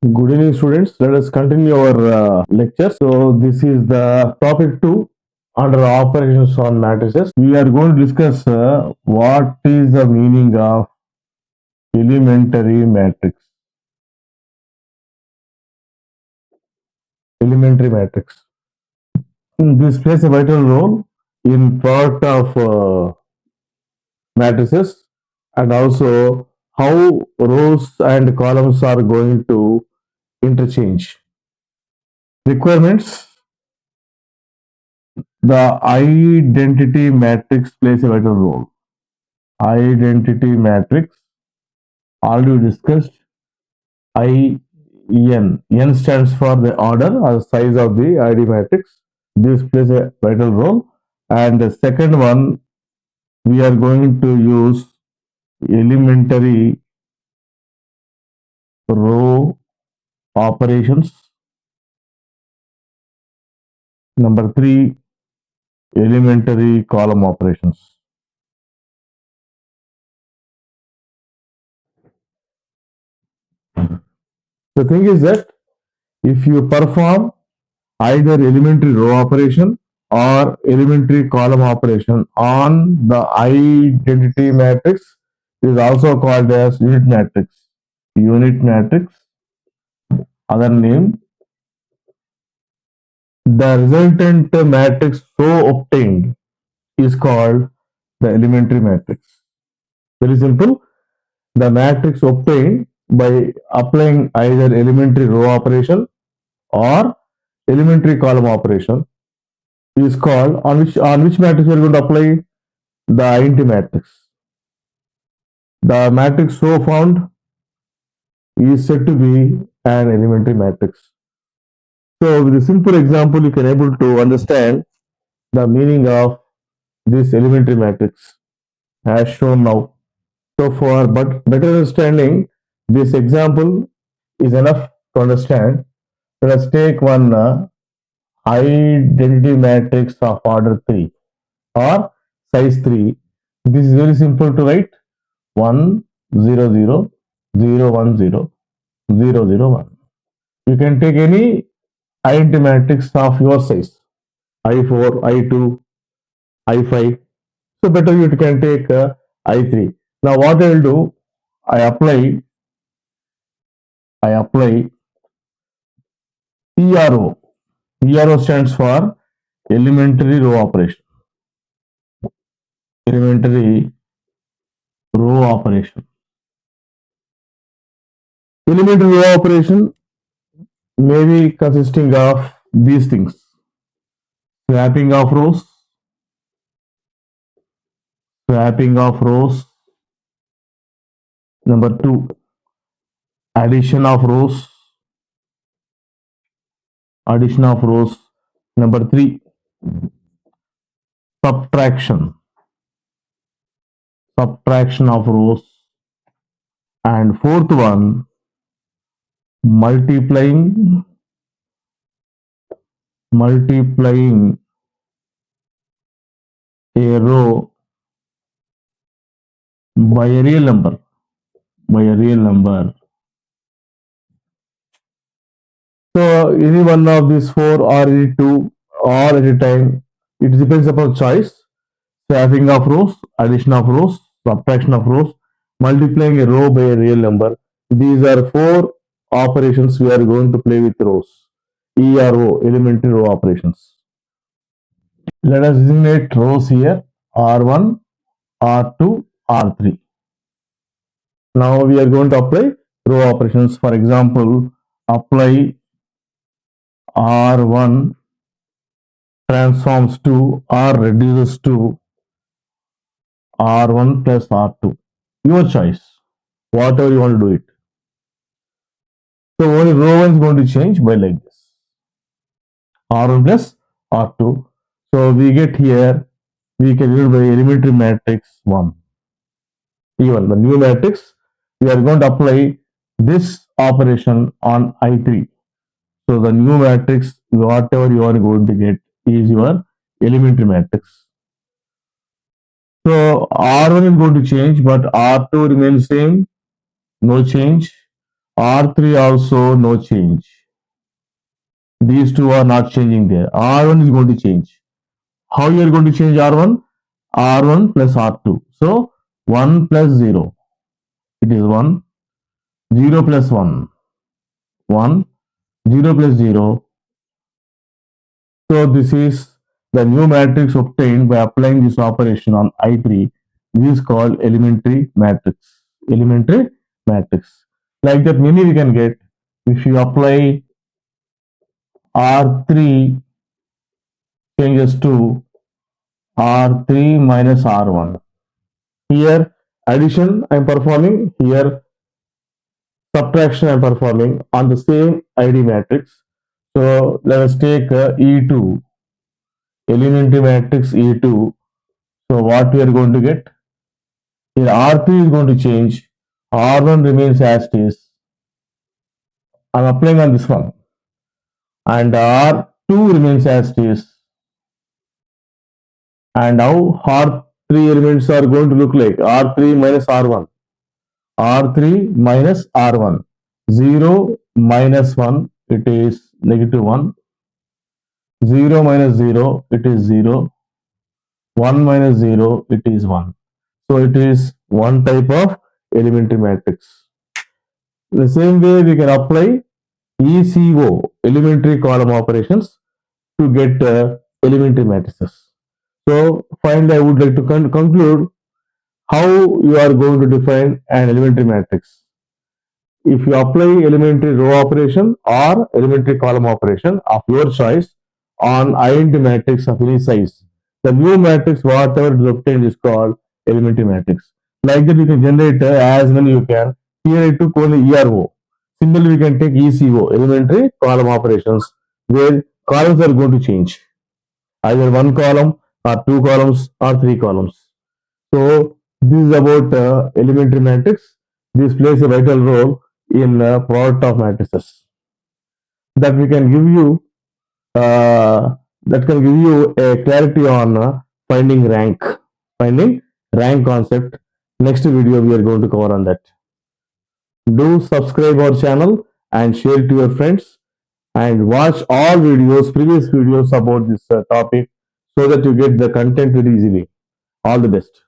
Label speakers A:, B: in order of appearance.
A: Good evening, students. Let us continue our lecture. So, this is the topic 2 under operations on matrices. We are going to discuss what is the meaning of elementary matrix. Elementary matrix. This plays a vital role in product of matrices and also how rows and columns are going to interchange. Requirements. The identity matrix plays a vital role. Identity matrix already discussed. N stands for the order or size of the ID matrix. This plays a vital role. And the second one, we are going to use elementary row operations. Number 3, elementary column operations. The thing is that if you perform either elementary row operation or elementary column operation on the identity matrix, is also called as unit matrix. Unit matrix, other name. The resultant matrix so obtained is called the elementary matrix. Very simple. The matrix obtained by applying either elementary row operation or elementary column operation is called, on which matrix we are going to apply the identity matrix. The matrix so found is said to be an elementary matrix. So with a simple example, you can able to understand the meaning of this elementary matrix as shown now. So for better understanding, this example is enough to understand. Let us take one identity matrix of order 3 or size 3. This is very simple to write. 1 0 0 0 1 0 0 0 1. You can take any identity matrix of your size, I4, I2, I5. So better you can take I3. Now what I will do, I apply ERO. ERO stands for elementary row operation. Elementary row operation. Elementary row operation may be consisting of these things: swapping of rows, Number 2, addition of rows. Number 3, subtraction of rows. And fourth one, multiplying a row by a real number. So any one of these 4 or any 2 or at a time, it depends upon choice. Swapping of rows, addition of rows, subtraction of rows, multiplying a row by a real number. These are 4 operations we are going to play with rows. ERO, elementary row operations. Let us designate rows here: R1, R2, R3. Now we are going to apply row operations. For example, apply R1 transforms to or reduces to R1 plus R2. Your choice, whatever you want to do it. So only row 1 is going to change by like this: R1 plus R2. So we get here, we can use by elementary matrix 1. Even the new matrix, we are going to apply this operation on I3. So the new matrix, whatever you are going to get, is your elementary matrix. So R1 is going to change, but R2 remains same, no change. R3 also no change. These two are not changing there. R1 is going to change. How you are going to change R1? R1 plus R2. So 1 plus 0. It is 1. 0 plus 1. 1. 0 plus 0. So this is the new matrix obtained by applying this operation on I3. This is called elementary matrix. Elementary matrix. Like that many we can get if you apply R3 changes to R3 minus R1. Here addition I am performing, here subtraction I am performing on the same ID matrix. So let us take E2, elementary matrix E2. So what we are going to get? Here R3 is going to change, R1 remains as it is. I am applying on this one, and R2 remains as it is. And now R3 elements are going to look like R3 minus R1. R3 minus R1. 0 minus 1, it is negative 1. 0 minus 0, it is 0. 1 minus 0, it is 1. So it is one type of elementary matrix. The same way we can apply ECO, elementary column operations, to get elementary matrices. So finally I would like to conclude how you are going to define an elementary matrix. If you apply elementary row operation or elementary column operation of your choice on int matrix of any size, the new matrix whatever is obtained is called elementary matrix. Like that you can generate as many you can. Here I took only ERO. Similarly, we can take ECO, elementary column operations, where columns are going to change. Either one column or two columns or three columns. So this is about elementary matrix. This plays a vital role in product of matrices. That we can give you that can give you a clarity on finding rank. Finding rank concept. Next video we are going to cover on that. Do subscribe our channel and share it to your friends, and watch all videos, previous videos about this topic, so that you get the content very easily. All the best.